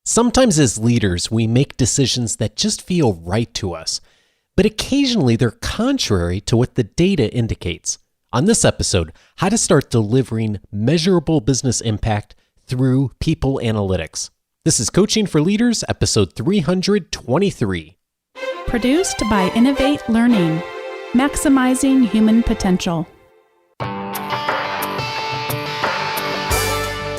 Sometimes as leaders, we make decisions that just feel right to us, but occasionally they're contrary to what the data indicates. On this episode, how to start delivering measurable business impact through people analytics. This is Coaching for Leaders, episode 323. Produced by Innovate Learning, maximizing human potential.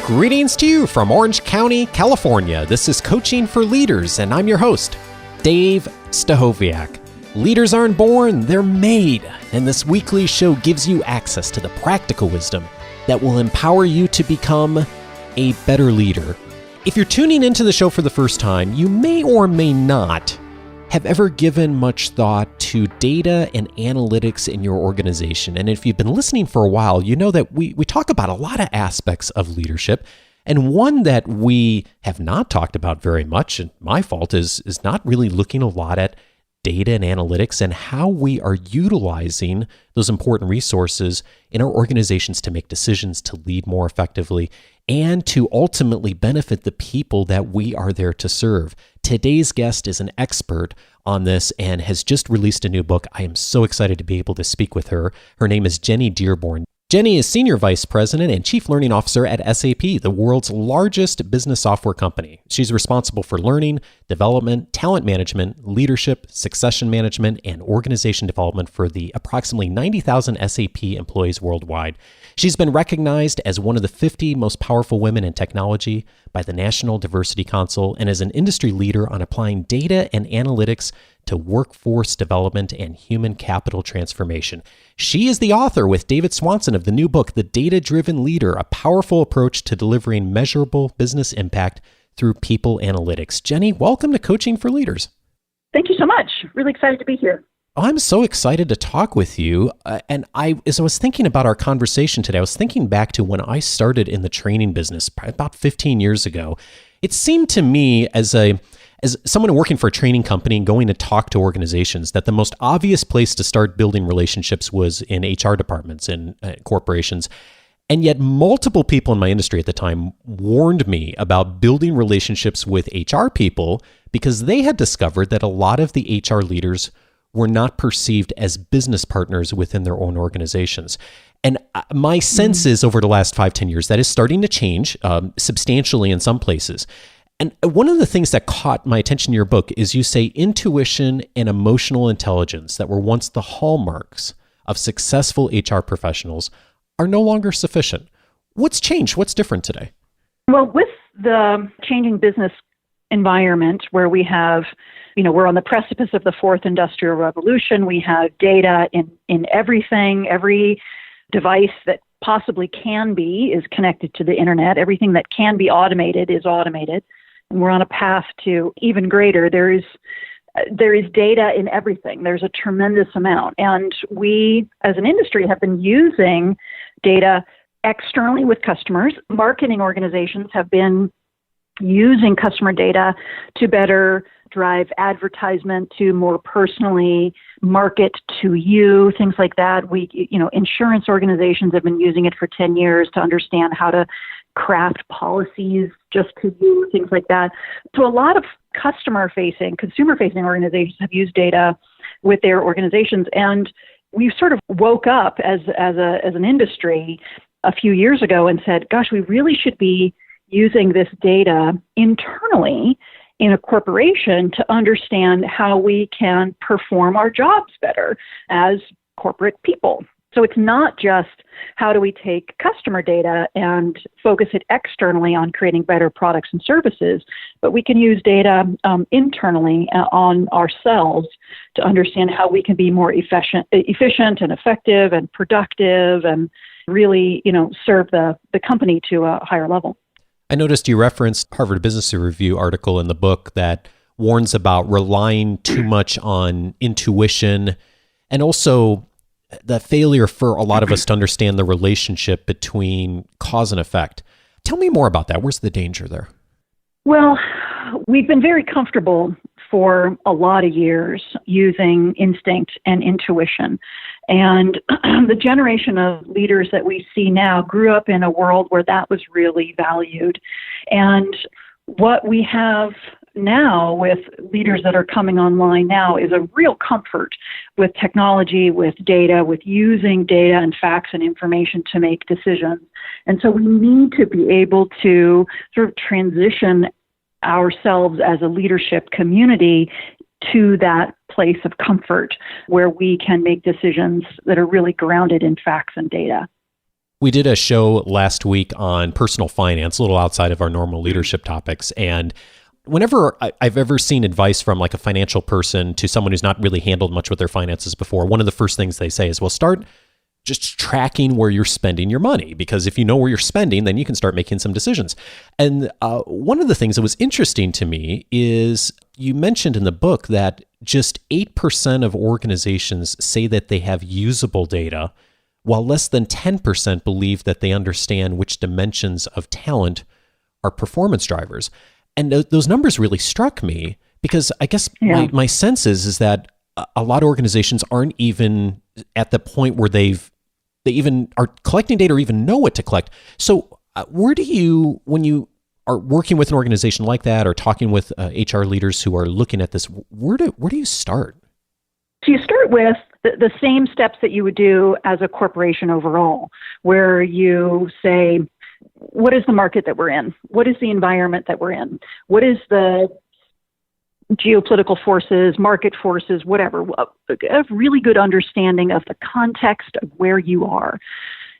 Greetings to you from Orange County, California. This is Coaching for Leaders, and I'm your host, Dave Stachowiak. Leaders aren't born, they're made, and this weekly show gives you access to the practical wisdom that will empower you to become a better leader. If you're tuning into the show for the first time, you may or may not have ever given much thought to data and analytics in your organization. And if you've been listening for a while, you know that we talk about a lot of aspects of leadership. And one that we have not talked about very much, and my fault, is not really looking a lot at data and analytics and how we are utilizing those important resources in our organizations to make decisions, to lead more effectively, and to ultimately benefit the people that we are there to serve. Today's guest is an expert on this and has just released a new book. I am so excited to be able to speak with her. Her name is Jenny Dearborn. Jenny is Senior Vice President and Chief Learning Officer at SAP, the world's largest business software company. She's responsible for learning, development, talent management, leadership, succession management, and organization development for the approximately 90,000 SAP employees worldwide. She's been recognized as one of the 50 most powerful women in technology by the National Diversity Council and as an industry leader on applying data and analytics to workforce development and human capital transformation. She is the author with David Swanson of the new book, The Data-Driven Leader, a powerful approach to delivering measurable business impact through people analytics. Jenny, welcome to Coaching for Leaders. Thank you so much. Really excited to be here. I'm so excited to talk with you. And as I was thinking about our conversation today, I was thinking back to when I started in the training business about 15 years ago. It seemed to me as someone working for a training company and going to talk to organizations that the most obvious place to start building relationships was in HR departments in corporations. And yet multiple people in my industry at the time warned me about building relationships with HR people because they had discovered that a lot of the HR leaders were not perceived as business partners within their own organizations. And my sense is over the last 5-10 years, that is starting to change substantially in some places. And one of the things that caught my attention in your book is you say intuition and emotional intelligence that were once the hallmarks of successful HR professionals are no longer sufficient. What's changed? What's different today? Well, with the changing business environment where we have, we're on the precipice of the fourth industrial revolution. We have data in everything. Every device that possibly can be is connected to the internet. Everything that can be automated is automated. And we're on a path to even greater. There is data in everything. There's a tremendous amount. And we, as an industry, have been using data externally with customers. Marketing organizations have been using customer data to better drive advertisement, to more personally market to you, things like that. Insurance organizations have been using it for 10 years to understand how to craft policies just to you, things like that. So a lot of consumer-facing organizations have used data with their organizations, and we sort of woke up as an industry a few years ago and said, gosh, we really should be using this data internally in a corporation to understand how we can perform our jobs better as corporate people. So it's not just how do we take customer data and focus it externally on creating better products and services, but we can use data internally on ourselves to understand how we can be more efficient and effective and productive and really, serve the company to a higher level. I noticed you referenced Harvard Business Review article in the book that warns about relying too much on intuition and also the failure for a lot of us to understand the relationship between cause and effect. Tell me more about that. Where's the danger there? Well, we've been very comfortable for a lot of years using instinct and intuition. And the generation of leaders that we see now grew up in a world where that was really valued. And what we have now with leaders that are coming online now is a real comfort with technology, with data, with using data and facts and information to make decisions. And so we need to be able to sort of transition ourselves as a leadership community to that place of comfort where we can make decisions that are really grounded in facts and data. We did a show last week on personal finance, a little outside of our normal leadership topics. And whenever I've ever seen advice from like a financial person to someone who's not really handled much with their finances before, one of the first things they say is, well, start just tracking where you're spending your money, because if you know where you're spending, then you can start making some decisions. And one of the things that was interesting to me is you mentioned in the book that just 8% of organizations say that they have usable data, while less than 10% believe that they understand which dimensions of talent are performance drivers. And those numbers really struck me because I guess my sense is that a lot of organizations aren't even at the point where they even are collecting data or even know what to collect. So where do you, when you are working with an organization like that or talking with HR leaders who are looking at this, where do you start? So you start with the same steps that you would do as a corporation overall, where you say, what is the market that we're in? What is the environment that we're in? What is the geopolitical forces, market forces, whatever? A really good understanding of the context of where you are.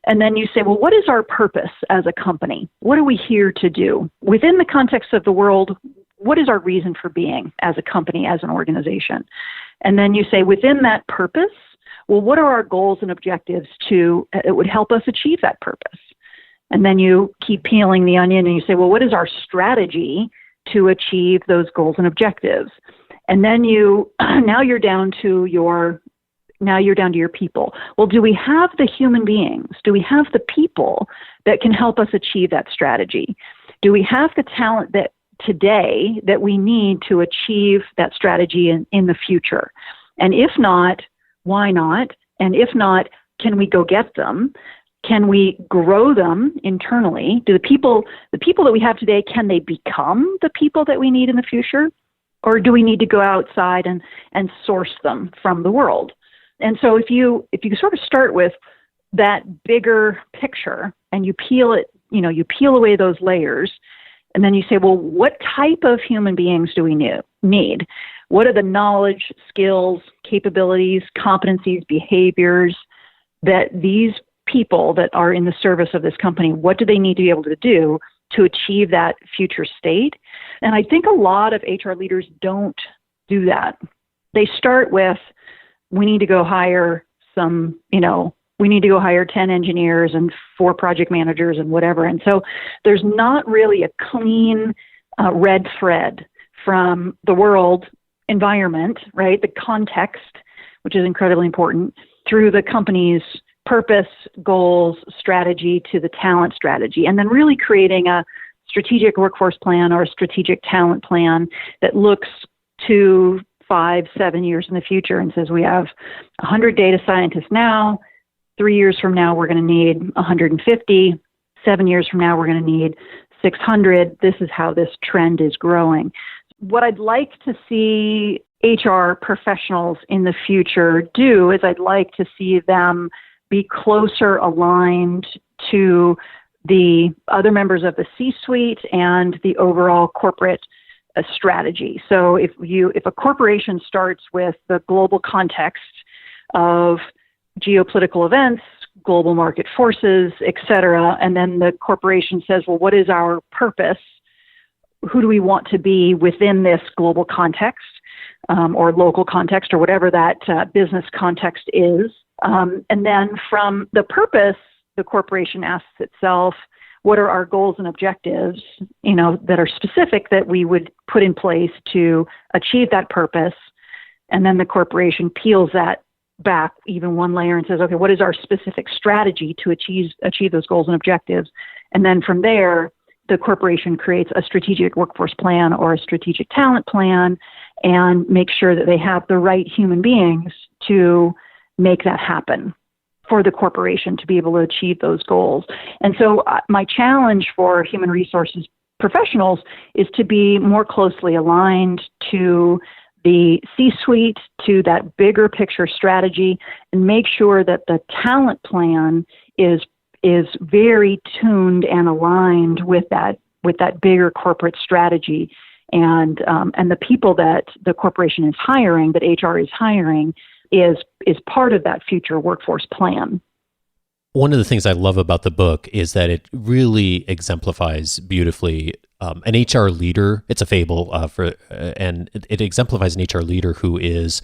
And then you say, well, what is our purpose as a company? What are we here to do? Within the context of the world, what is our reason for being as a company, as an organization? And then you say, within that purpose, well, what are our goals and objectives it would help us achieve that purpose? And then you keep peeling the onion and you say, well, what is our strategy to achieve those goals and objectives? And then now you're down to your people. Well, do we have the human beings? Do we have the people that can help us achieve that strategy? Do we have the talent that today that we need to achieve that strategy in the future? And if not, why not? And if not, can we go get them? Can we grow them internally? Do the people that we have today, can they become the people that we need in the future? Or do we need to go outside and source them from the world? And so if you sort of start with that bigger picture and you peel away those layers, and then you say, well, what type of human beings do we need? What are the knowledge, skills, capabilities, competencies, behaviors that these people that are in the service of this company, what do they need to be able to do to achieve that future state? And I think a lot of HR leaders don't do that. They start with, we need to go hire 10 engineers and 4 project managers and whatever. And so there's not really a clean red thread from the world environment, right? The context, which is incredibly important, through the company's purpose, goals, strategy to the talent strategy, and then really creating a strategic workforce plan or a strategic talent plan that looks to 5-7 years in the future and says, we have 100 data scientists now, 3 years from now, we're going to need 150, 7 years from now, we're going to need 600. This is how this trend is growing. What I'd like to see HR professionals in the future do is I'd like to see them be closer aligned to the other members of the C-suite and the overall corporate strategy. So if a corporation starts with the global context of geopolitical events, global market forces, et cetera, and then the corporation says, well, what is our purpose? Who do we want to be within this global context or local context or whatever that business context is? And then from the purpose, the corporation asks itself, what are our goals and objectives, that are specific that we would put in place to achieve that purpose? And then the corporation peels that back even one layer and says, okay, what is our specific strategy to achieve those goals and objectives? And then from there, the corporation creates a strategic workforce plan or a strategic talent plan and makes sure that they have the right human beings to make that happen for the corporation to be able to achieve those goals. And so my challenge for human resources professionals is to be more closely aligned to the C-suite, to that bigger picture strategy, and make sure that the talent plan is very tuned and aligned with that bigger corporate strategy, and the people that the corporation is hiring, that HR is hiring, is part of that future workforce plan. One of the things I love about the book is that it really exemplifies beautifully an HR leader. It's a fable and it exemplifies an HR leader who is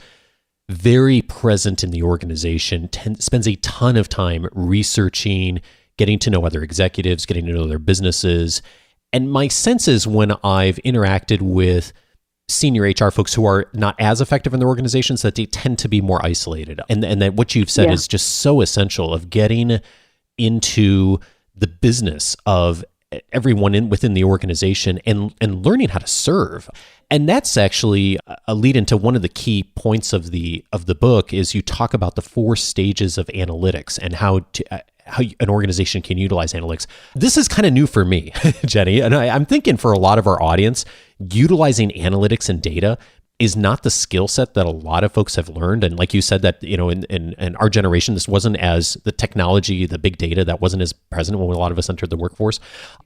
very present in the organization, spends a ton of time researching, getting to know other executives, getting to know their businesses. And my sense is when I've interacted with senior HR folks who are not as effective in their organizations, that they tend to be more isolated. And that what you've said is just so essential of getting into the business of everyone within the organization and learning how to serve. And that's actually a lead into one of the key points of the book is you talk about the 4 stages of analytics and how an organization can utilize analytics. This is kind of new for me, Jenny, and I'm thinking for a lot of our audience, utilizing analytics and data is not the skill set that a lot of folks have learned. And like you said, that in our generation, this wasn't as the technology, the big data, that wasn't as present when a lot of us entered the workforce.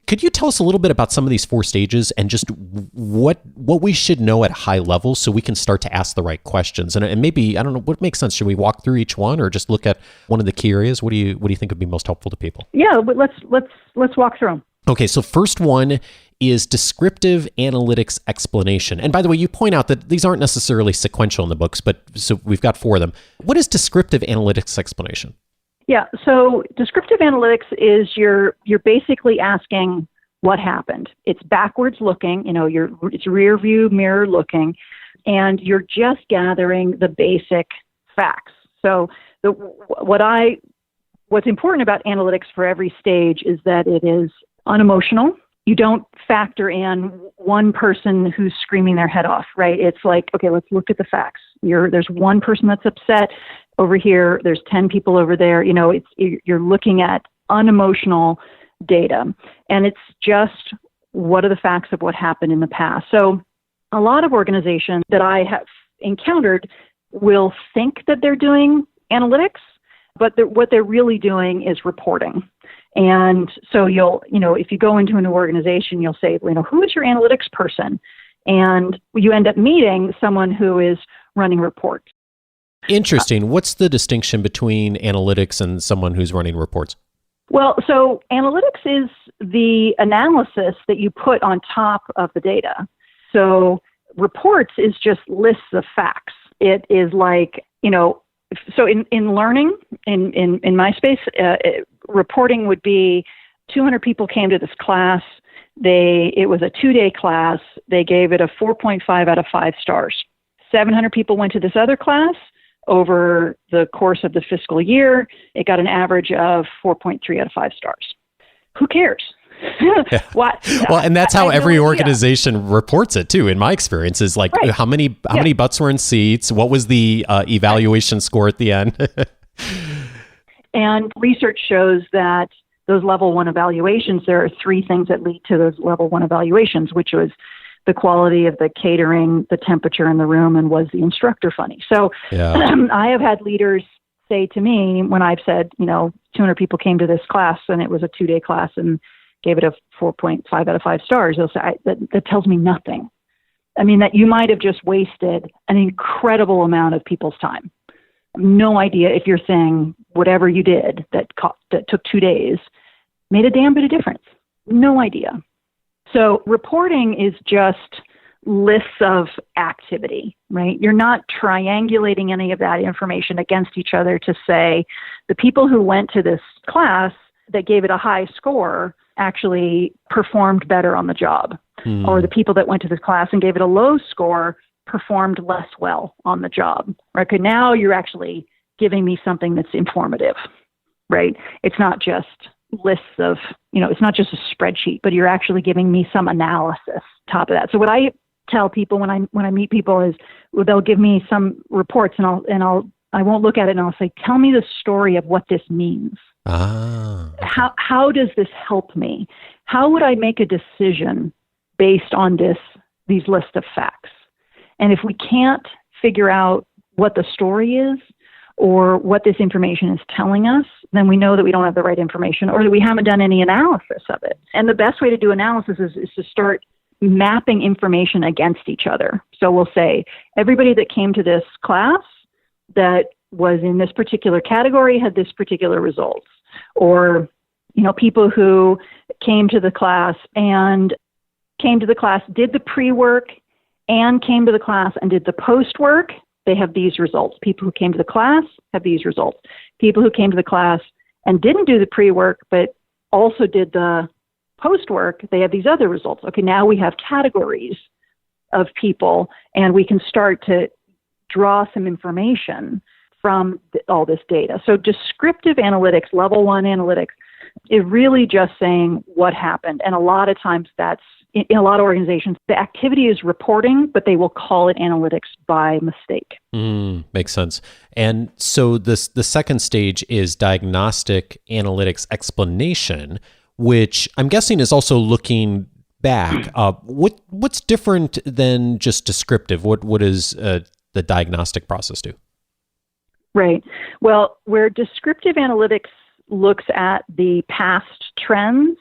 Could you tell us a little bit about some of these 4 stages and just what we should know at high level so we can start to ask the right questions? And maybe, I don't know, what makes sense? Should we walk through each one or just look at one of the key areas? What do you think would be most helpful to people? Yeah, but let's walk through them. Okay, so first one is descriptive analytics explanation. And by the way, you point out that these aren't necessarily sequential in the books, but so we've got 4 of them. What is descriptive analytics explanation? Yeah, so descriptive analytics is you're basically asking what happened. It's backwards looking, it's rear view mirror looking, and you're just gathering the basic facts. So what's important about analytics for every stage is that it is unemotional. You don't factor in one person who's screaming their head off, right? It's like, okay, let's look at the facts. There's one person that's upset over here. There's 10 people over there. You're looking at unemotional data, and it's just what are the facts of what happened in the past. So a lot of organizations that I have encountered will think that they're doing analytics, but what they're really doing is reporting. And so if you go into an organization, you'll say, who is your analytics person? And you end up meeting someone who is running reports. Interesting. What's the distinction between analytics and someone who's running reports? Well, so analytics is the analysis that you put on top of the data. So reports is just lists of facts. It is like, so in learning, in my space, reporting would be 200 people came to this class. It was a 2-day class. They gave it a 4.5 out of 5 stars. 700 people went to this other class. Over the course of the fiscal year, it got an average of 4.3 out of 5 stars. Who cares? Yeah. What? Well, and that's how every organization reports it too. In my experience, is like how many butts were in seats, what was the evaluation score at the end. And research shows that those level 1 evaluations, there are 3 things that lead to those level 1 evaluations, which was the quality of the catering, the temperature in the room, and was the instructor funny. So I have had leaders say to me when I've said, 200 people came to this class and it was a 2-day class and gave it a 4.5 out of 5 stars. They'll say, that tells me nothing. I mean, that you might have just wasted an incredible amount of people's time. No idea if you're saying whatever you did that took 2 days made a damn bit of difference. No idea. So reporting is just lists of activity, right? You're not triangulating any of that information against each other to say the people who went to this class that gave it a high score actually performed better on the job. Or the people that went to this class and gave it a low score performed less well on the job, right? Because now you're actually giving me something that's informative, right? It's not just lists of, it's not just a spreadsheet, but you're actually giving me some analysis top of that. So what I tell people when I meet people is they'll give me some reports and I'll I won't look at it and I'll say, tell me the story of what this means. Okay. How does this help me? How would I make a decision based on these list of facts? And if we can't figure out what the story is or what this information is telling us, then we know that we don't have the right information or that we haven't done any analysis of it. And the best way to do analysis is to start mapping information against each other. So we'll say, everybody that came to this class that was in this particular category had this particular results. Or, people who came to the class, did the pre-work and came to the class and did the post-work, they have these results. People who came to the class have these results. People who came to the class and didn't do the pre-work but also did the post-work, they have these other results. Okay, now we have categories of people, and we can start to draw some information from all this data. So descriptive analytics, level 1 analytics, is really just saying what happened. And a lot of times in a lot of organizations, the activity is reporting, but they will call it analytics by mistake. Makes sense. And so the second stage is diagnostic analytics explanation, which I'm guessing is also looking back. What's different than just descriptive? What does the diagnostic process do? Right. Well, where descriptive analytics looks at the past trends,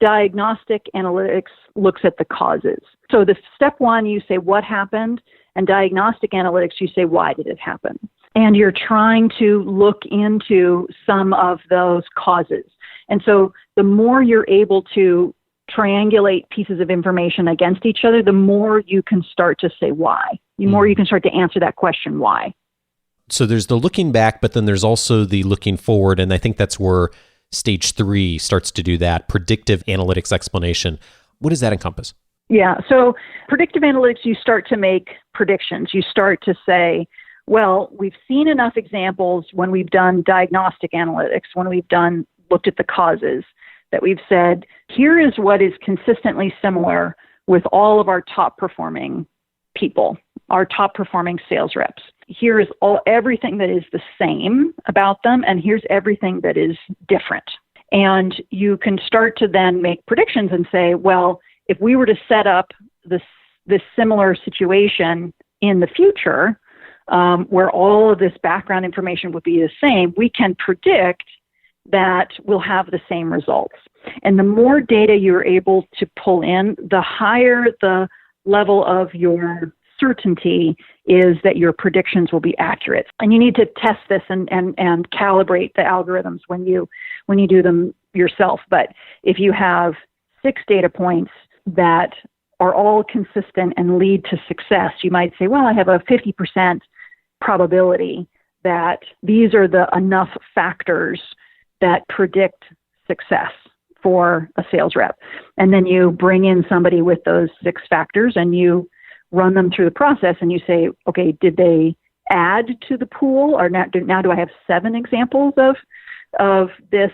diagnostic analytics looks at the causes. So the step 1, you say what happened, and diagnostic analytics, you say why did it happen? And you're trying to look into some of those causes. And so the more you're able to triangulate pieces of information against each other, the more you can start to say why. The more you can start to answer that question, why. So there's the looking back, but then there's also the looking forward. And I think that's where stage 3 starts to do that, predictive analytics explanation. What does that encompass? Yeah, so predictive analytics, you start to make predictions. You start to say, well, we've seen enough examples when we've done diagnostic analytics, when we've looked at the causes, that we've said, here is what is consistently similar with all of our top performing people, our top performing sales reps. Here is everything that is the same about them, and here's everything that is different. And you can start to then make predictions and say, well, if we were to set up this similar situation in the future, where all of this background information would be the same, we can predict that we'll have the same results. And the more data you're able to pull in, the higher the level of your certainty is that your predictions will be accurate. And you need to test this and calibrate the algorithms when you do them yourself. But if you have 6 data points that are all consistent and lead to success, you might say, well, I have a 50% probability that these are the enough factors that predict success for a sales rep. And then you bring in somebody with those 6 factors and you run them through the process and you say, okay, did they add to the pool, or now do I have 7 examples of this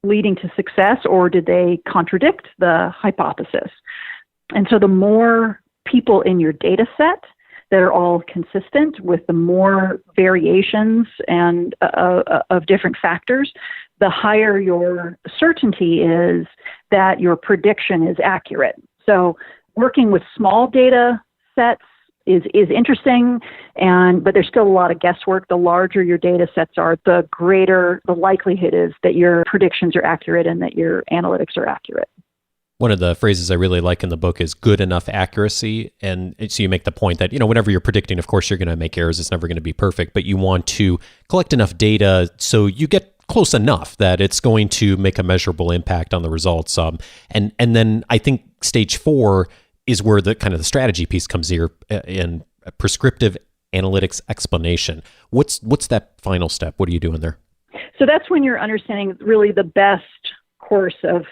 leading to success, or did they contradict the hypothesis? And so the more people in your data set that are all consistent, with the more variations and of different factors, the higher your certainty is that your prediction is accurate. So working with small data sets is interesting, but there's still a lot of guesswork. The larger your data sets are, the greater the likelihood is that your predictions are accurate and that your analytics are accurate. One of the phrases I really like in the book is good enough accuracy. And so you make the point that, whenever you're predicting, of course, you're going to make errors. It's never going to be perfect, but you want to collect enough data so you get close enough that it's going to make a measurable impact on the results. And then I think stage 4 is where the kind of the strategy piece comes here in prescriptive analytics explanation. What's that final step? What are you doing there? So that's when you're understanding really the best course of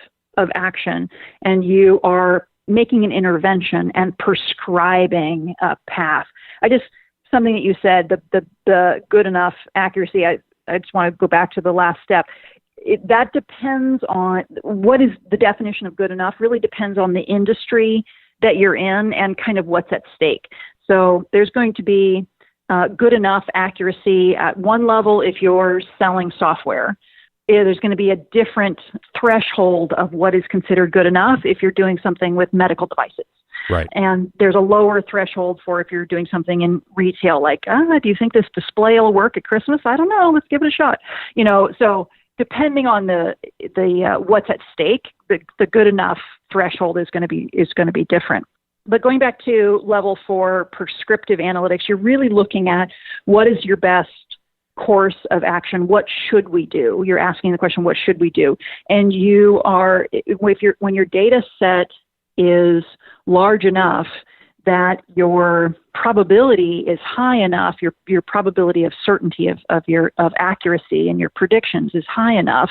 action, and you are making an intervention and prescribing a path. Something that you said, the good enough accuracy, I just want to go back to the last step. That depends on what is the definition of good enough, really depends on the industry that you're in and kind of what's at stake. So there's going to be good enough accuracy at one level if you're selling software. There's going to be a different threshold of what is considered good enough if you're doing something with medical devices. Right. And there's a lower threshold for if you're doing something in retail, like, do you think this display will work at Christmas? I don't know. Let's give it a shot. So depending on the what's at stake, the good enough threshold is going to be different. But going back to level 4 prescriptive analytics, you're really looking at what is your best course of action. What should we do? You're asking the question, what should we do? And when your data set is large enough that your probability is high enough, your probability of certainty of accuracy and your predictions is high enough,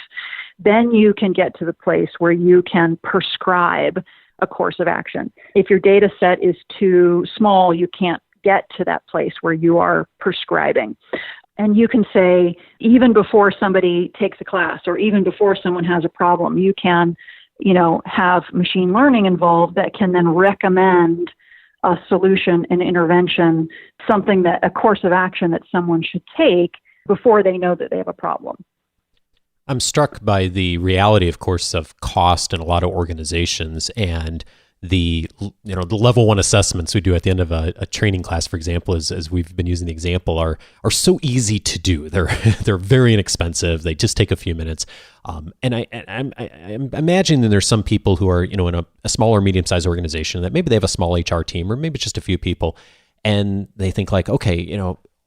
then you can get to the place where you can prescribe a course of action. If your data set is too small, you can't get to that place where you are prescribing. And you can say, even before somebody takes a class or even before someone has a problem, you can, have machine learning involved that can then recommend a solution, an intervention, a course of action that someone should take before they know that they have a problem. I'm struck by the reality, of course, of cost in a lot of organizations, and the level 1 assessments we do at the end of a training class, for example, as we've been using the example, are so easy to do. They're very inexpensive. They just take a few minutes. And I'm imagining that there's some people who are in a small or medium sized organization that maybe they have a small HR team or maybe just a few people, and they think like, okay,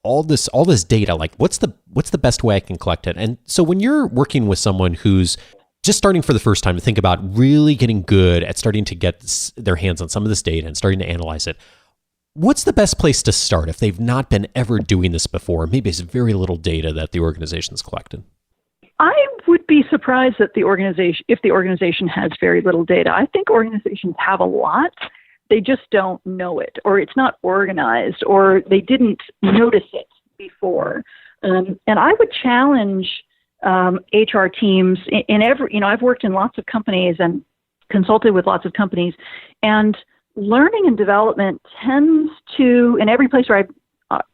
all this data, like what's the best way I can collect it? And so when you're working with someone who's just starting for the first time to think about really getting good at starting to get their hands on some of this data and starting to analyze it, what's the best place to start if they've not been ever doing this before? Maybe it's very little data that the organization's collected. I would be surprised that if the organization has very little data. I think organizations have a lot. They just don't know it, or it's not organized, or they didn't notice it before. And I would challenge HR teams in every, I've worked in lots of companies and consulted with lots of companies, and learning and development tends to, in every place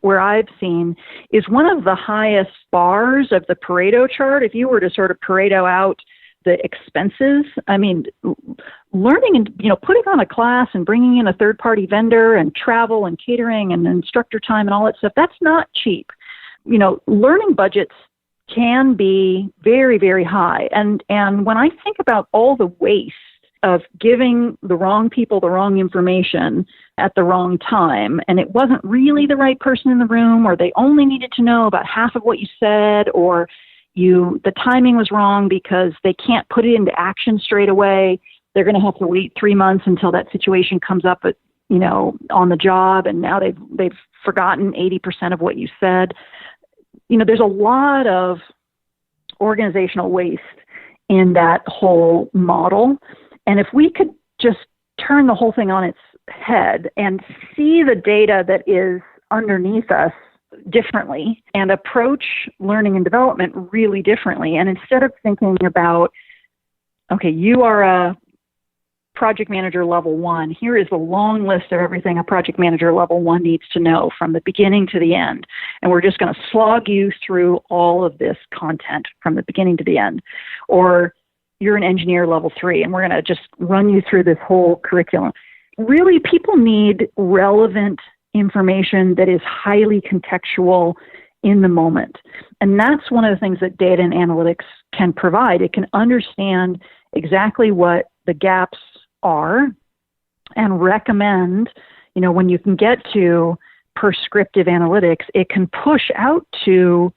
where I've seen, is one of the highest bars of the Pareto chart. If you were to sort of Pareto out the expenses, learning and, putting on a class and bringing in a third-party vendor and travel and catering and instructor time and all that stuff, that's not cheap. Learning budgets can be very, very high. And when I think about all the waste of giving the wrong people the wrong information at the wrong time, and it wasn't really the right person in the room, or they only needed to know about half of what you said, or the timing was wrong because they can't put it into action straight away. They're going to have to wait 3 months until that situation comes up on the job, and now they've forgotten 80% of what you said. There's a lot of organizational waste in that whole model. And if we could just turn the whole thing on its head and see the data that is underneath us differently and approach learning and development really differently. And instead of thinking about, okay, you are a project manager level 1. Here is the long list of everything a project manager level 1 needs to know from the beginning to the end. And we're just going to slog you through all of this content from the beginning to the end. Or you're an engineer level 3, and we're going to just run you through this whole curriculum. Really, people need relevant information that is highly contextual in the moment. And that's one of the things that data and analytics can provide. It can understand exactly what the gaps are and recommend, when you can get to prescriptive analytics, it can push out to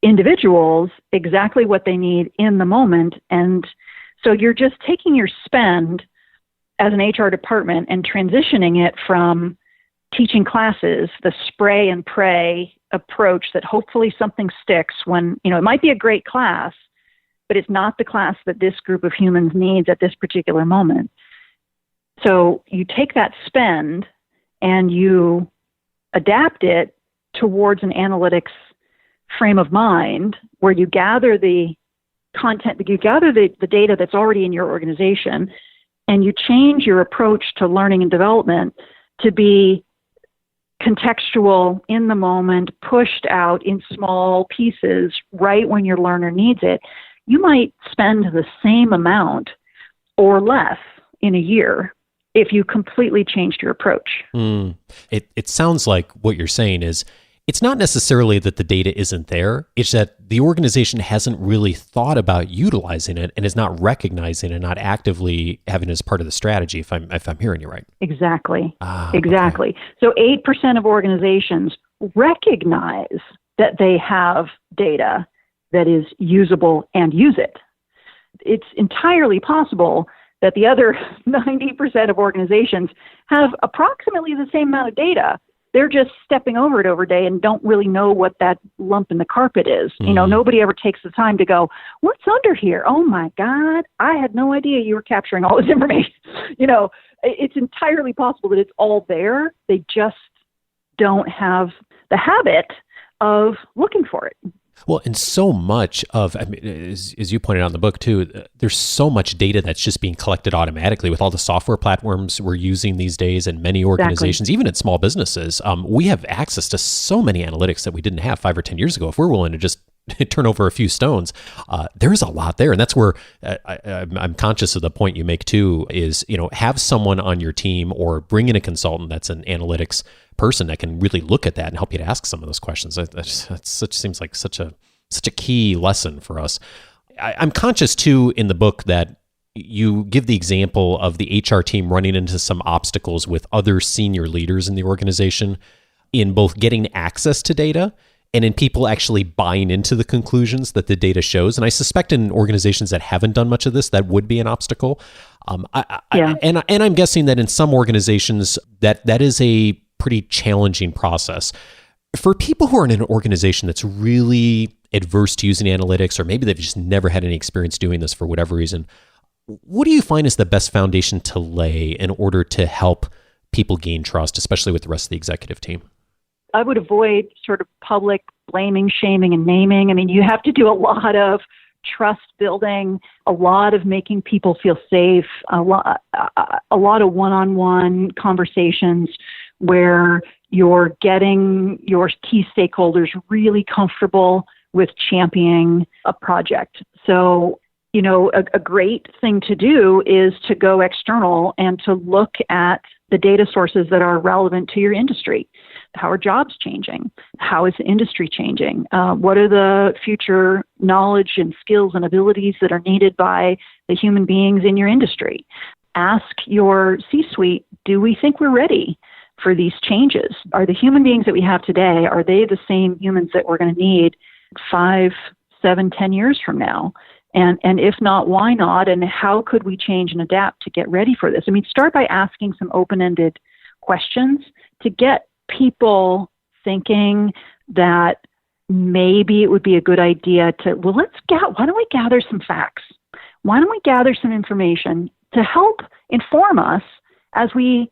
individuals exactly what they need in the moment. And so you're just taking your spend as an HR department and transitioning it from teaching classes, the spray and pray approach that hopefully something sticks when, it might be a great class, but it's not the class that this group of humans needs at this particular moment. So you take that spend and you adapt it towards an analytics frame of mind where you gather the content, you gather the data that's already in your organization, and you change your approach to learning and development to be contextual, in the moment, pushed out in small pieces right when your learner needs it, you might spend the same amount or less in a year if you completely changed your approach. It sounds like what you're saying is it's not necessarily that the data isn't there. It's that the organization hasn't really thought about utilizing it and is not recognizing and not actively having it as part of the strategy, if I'm hearing you right. Exactly. Exactly. Okay. So 8% of organizations recognize that they have data that is usable and use it. It's entirely possible that the other 90% of organizations have approximately the same amount of data. They're just stepping over it every day and don't really know what that lump in the carpet is. You know, nobody ever takes the time to go, what's under here? Oh my God, I had no idea you were capturing all this information. You know, it's entirely possible that it's all there. They just don't have the habit of looking for it. Well, and so much of, I mean, as you pointed out in the book too, there's so much data that's just being collected automatically with all the software platforms we're using these days, and many organizations, even at small businesses. We have access to so many analytics that we didn't have 5 or 10 years ago. If we're willing to just turn over a few stones, there's a lot there. And that's where I'm conscious of the point you make too, is, you know, have someone on your team or bring in a consultant that's an analytics person that can really look at that and help you to ask some of those questions. That seems like such a key lesson for us. I'm conscious too in the book that you give the example of the HR team running into some obstacles with other senior leaders in the organization in both getting access to data and in people actually buying into the conclusions that the data shows. And I suspect in organizations that haven't done much of this, that would be an obstacle. And I'm guessing that in some organizations that is a pretty challenging process. For people who are in an organization that's really adverse to using analytics, or maybe they've just never had any experience doing this for whatever reason, what do you find is the best foundation to lay in order to help people gain trust, especially with the rest of the executive team? I would avoid sort of public blaming, shaming, and naming. I mean, you have to do a lot of trust building, a lot of making people feel safe, a lot of one-on-one conversations where you're getting your key stakeholders really comfortable with championing a project. So, you know, a great thing to do is to go external and to look at the data sources that are relevant to your industry. How are jobs changing? How is the industry changing? What are the future knowledge and skills and abilities that are needed by the human beings in your industry? Ask your C-suite, do we think we're ready for these changes? Are the human beings that we have today, are they the same humans that we're going to need 5, 7, 10 years from now? And if not, why not? And how could we change and adapt to get ready for this? I mean, start by asking some open-ended questions to get people thinking that maybe it would be a good idea to, well, why don't we gather some facts? Why don't we gather some information to help inform us as we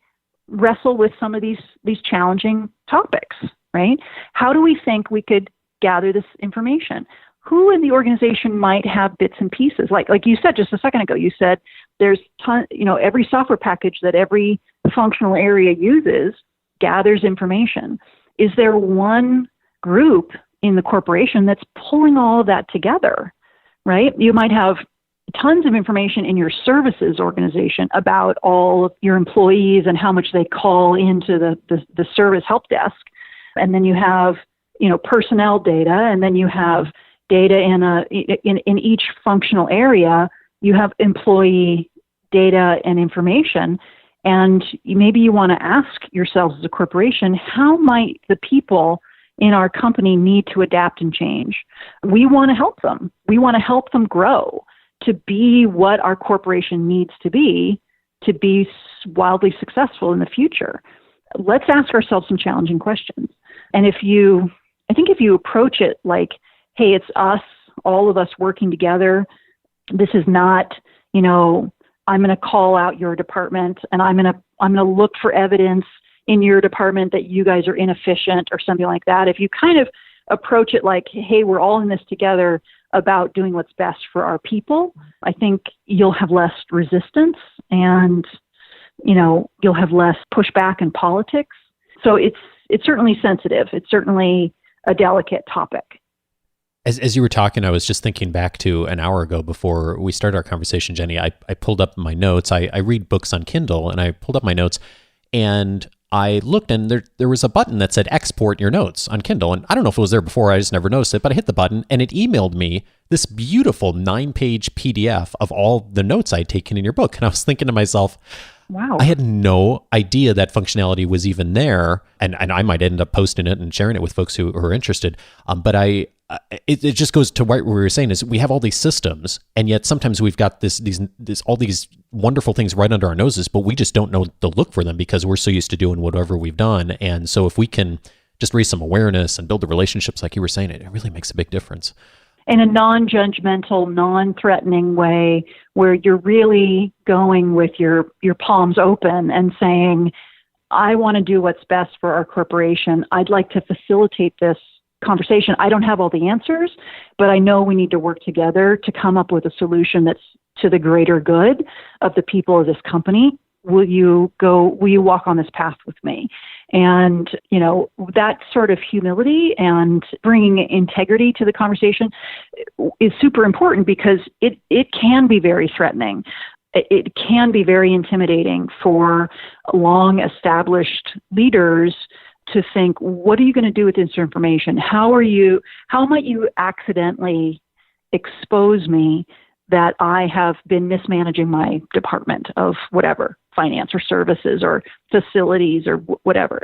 wrestle with some of these challenging topics, right? How do we think we could gather this information? Who in the organization might have bits and pieces? Like you said just a second ago, you said there's every software package that every functional area uses gathers information. Is there one group in the corporation that's pulling all of that together, right? You might have tons of information in your services organization about all of your employees and how much they call into the service help desk. And then you have, personnel data, and then you have data in each functional area. You have employee data and information. And maybe you want to ask yourselves as a corporation, how might the people in our company need to adapt and change? We want to help them. We want to help them grow to be what our corporation needs to be wildly successful in the future. Let's ask ourselves some challenging questions. And I think if you approach it like, hey, it's us, all of us working together, this is not, I'm going to call out your department and I'm going to look for evidence in your department that you guys are inefficient or something like that. If you kind of approach it like, hey, we're all in this together about doing what's best for our people, I think you'll have less resistance and, you'll have less pushback in politics. So certainly sensitive. It's certainly a delicate topic. As you were talking, I was just thinking back to an hour ago before we started our conversation, Jenny. I pulled up my notes. I read books on Kindle, and I pulled up my notes, and I looked, and there was a button that said export your notes on Kindle. And I don't know if it was there before, I just never noticed it, but I hit the button, and it emailed me this beautiful 9-page PDF of all the notes I'd taken in your book. And I was thinking to myself, wow, I had no idea that functionality was even there. And I might end up posting it and sharing it with folks who are interested. But it just goes to what we were saying is we have all these systems, and yet sometimes we've got all these wonderful things right under our noses, but we just don't know to look for them because we're so used to doing whatever we've done. And so if we can just raise some awareness and build the relationships, like you were saying, it really makes a big difference. In a non-judgmental, non-threatening way, where you're really going with your palms open and saying, I want to do what's best for our corporation. I'd like to facilitate this conversation. I don't have all the answers, but I know we need to work together to come up with a solution that's to the greater good of the people of this company. Will you walk on this path with me? And, that sort of humility and bringing integrity to the conversation is super important, because it can be very threatening. It can be very intimidating for long-established leaders to think, what are you going to do with this information? How might you accidentally expose me that I have been mismanaging my department of whatever, finance or services or facilities or whatever?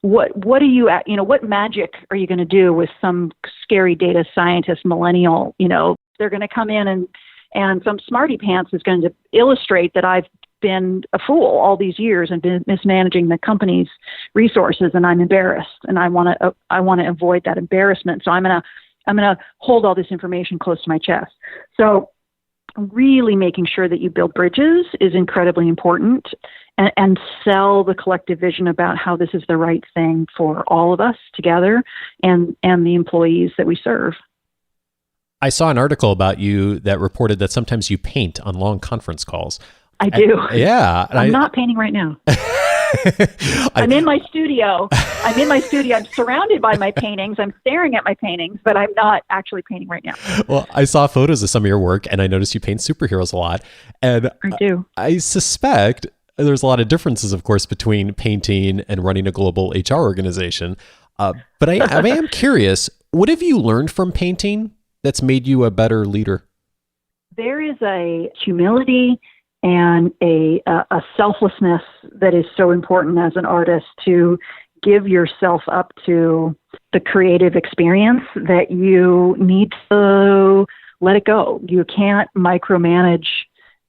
What are you at? What magic are you going to do with some scary data scientist millennial? They're going to come in and some smarty pants is going to illustrate that I've been a fool all these years and been mismanaging the company's resources, and I'm embarrassed, and I want to avoid that embarrassment. So I'm gonna hold all this information close to my chest. So really making sure that you build bridges is incredibly important, and sell the collective vision about how this is the right thing for all of us together and the employees that we serve. I saw an article about you that reported that sometimes you paint on long conference calls. I do. Yeah. I'm not painting right now. I'm in my studio. I'm surrounded by my paintings. I'm staring at my paintings, but I'm not actually painting right now. Well, I saw photos of some of your work, and I noticed you paint superheroes a lot. And I do. I suspect there's a lot of differences, of course, between painting and running a global HR organization. But I am curious, what have you learned from painting that's made you a better leader? There is a humility and a selflessness that is so important as an artist, to give yourself up to the creative experience, that you need to let it go. You can't micromanage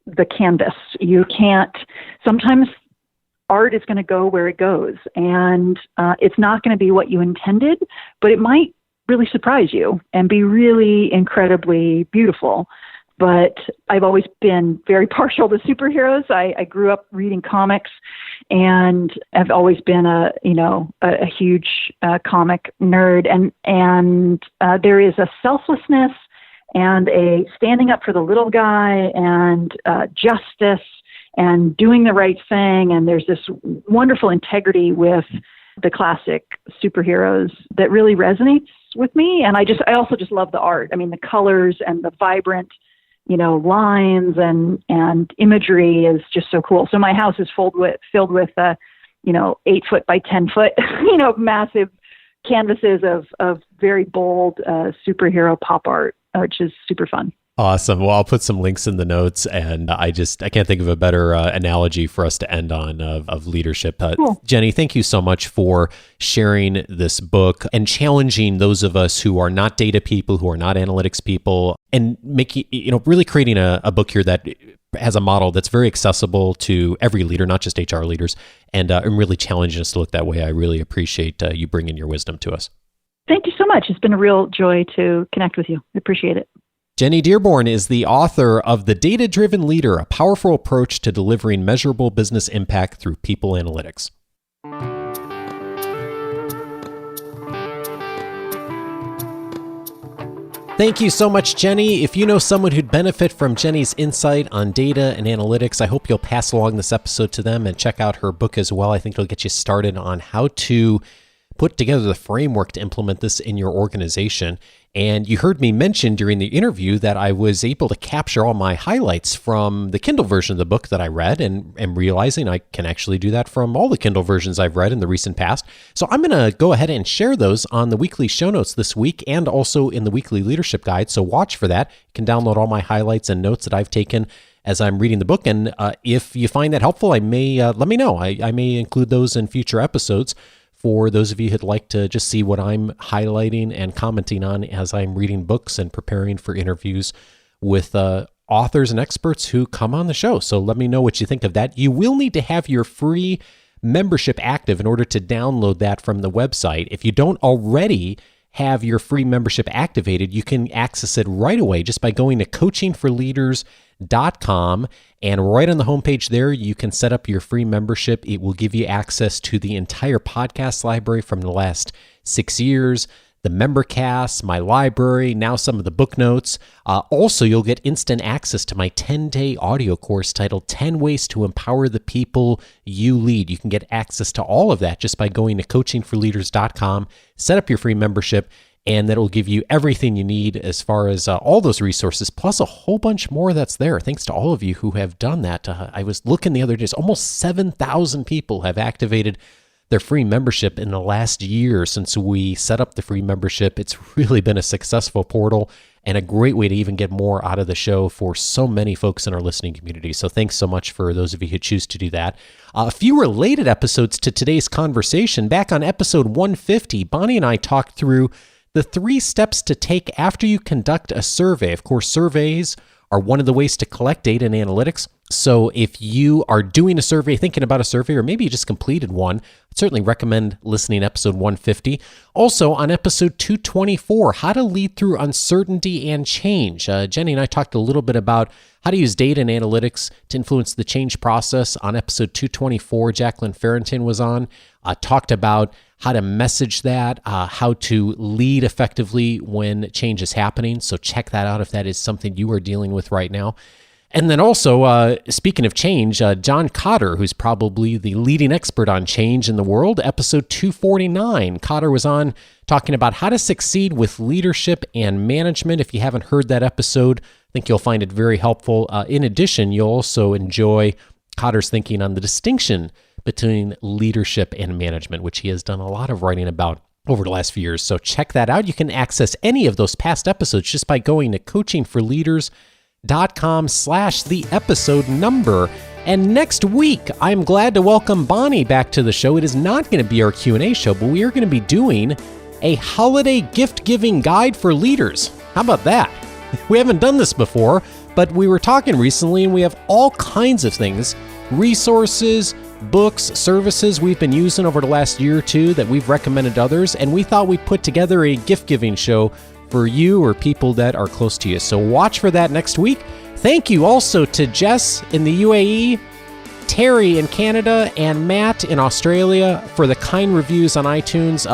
the canvas. Sometimes art is going to go where it goes, and it's not going to be what you intended, but it might really surprise you and be really incredibly beautiful. But I've always been very partial to superheroes. I grew up reading comics, and I've always been a huge comic nerd. And there is a selflessness and a standing up for the little guy, and justice and doing the right thing. And there's this wonderful integrity with the classic superheroes that really resonates with me. And I also just love the art. I mean, the colors and the vibrant lines and imagery is just so cool. So my house is filled with 8-foot by 10-foot, massive canvases of very bold superhero pop art, which is super fun. Awesome. Well, I'll put some links in the notes, and I can't think of a better analogy for us to end on of leadership. Cool. Jenny, thank you so much for sharing this book and challenging those of us who are not data people, who are not analytics people, and really creating a book here that has a model that's very accessible to every leader, not just HR leaders, and really challenging us to look that way. I really appreciate you bringing your wisdom to us. Thank you so much. It's been a real joy to connect with you. I appreciate it. Jenny Dearborn is the author of The Data-Driven Leader, a powerful approach to delivering measurable business impact through people analytics. Thank you so much, Jenny. If you know someone who'd benefit from Jenny's insight on data and analytics, I hope you'll pass along this episode to them and check out her book as well. I think it'll get you started on how to put together the framework to implement this in your organization. And you heard me mention during the interview that I was able to capture all my highlights from the Kindle version of the book that I read, and realizing I can actually do that from all the Kindle versions I've read in the recent past. So I'm going to go ahead and share those on the weekly show notes this week and also in the weekly leadership guide. So watch for that. You can download all my highlights and notes that I've taken as I'm reading the book. And if you find that helpful, I may let me know. I may include those in future episodes for those of you who'd like to just see what I'm highlighting and commenting on as I'm reading books and preparing for interviews with authors and experts who come on the show. So let me know what you think of that. You will need to have your free membership active in order to download that from the website. If you don't already have your free membership activated, you can access it right away just by going to coachingforleaders.com, and right on the homepage there, you can set up your free membership. It will give you access to the entire podcast library from the last 6 years, the member casts, my library, now some of the book notes. Also, you'll get instant access to my 10-day audio course titled 10 Ways to Empower the People You Lead. You can get access to all of that just by going to coachingforleaders.com, set up your free membership, and that will give you everything you need as far as all those resources, plus a whole bunch more that's there. Thanks to all of you who have done that. I was looking the other day, almost 7,000 people have activated their free membership in the last year since we set up the free membership. It's really been a successful portal and a great way to even get more out of the show for so many folks in our listening community. So thanks so much for those of you who choose to do that. A few related episodes to today's conversation. Back on episode 150, Bonnie and I talked through the 3 steps to take after you conduct a survey. Of course, surveys are one of the ways to collect data and analytics. So if you are doing a survey, thinking about a survey, or maybe you just completed one, I'd certainly recommend listening to episode 150. Also on episode 224, how to lead through uncertainty and change. Jenny and I talked a little bit about how to use data and analytics to influence the change process. On episode 224, Jacqueline Farrington was on, talked about how to message that, how to lead effectively when change is happening. So check that out if that is something you are dealing with right now. And then also, speaking of change, John Cotter, who's probably the leading expert on change in the world, episode 249. Cotter was on talking about how to succeed with leadership and management. If you haven't heard that episode, I think you'll find it very helpful. In addition, you'll also enjoy Cotter's thinking on the distinction between leadership and management, which he has done a lot of writing about over the last few years. So check that out. You can access any of those past episodes just by going to coachingforleaders.com/the episode number. And next week, I'm glad to welcome Bonnie back to the show. It is not going to be our Q&A show, but we are going to be doing a holiday gift-giving guide for leaders. How about that? We haven't done this before, but we were talking recently, and we have all kinds of things, resources, books, services we've been using over the last year or two that we've recommended to others, and we thought we'd put together a gift-giving show for you or people that are close to you. So watch for that next week. Thank you also to Jess in the UAE, Terry in Canada, and Matt in Australia for the kind reviews on iTunes.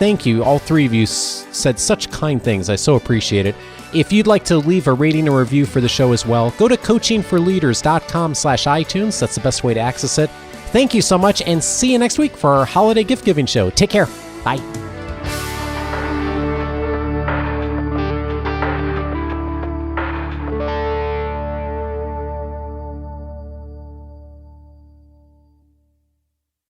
Thank you. All 3 of you said such kind things. I so appreciate it. If you'd like to leave a rating or review for the show as well, go to coachingforleaders.com/iTunes. That's the best way to access it. Thank you so much, and see you next week for our holiday gift-giving show. Take care. Bye.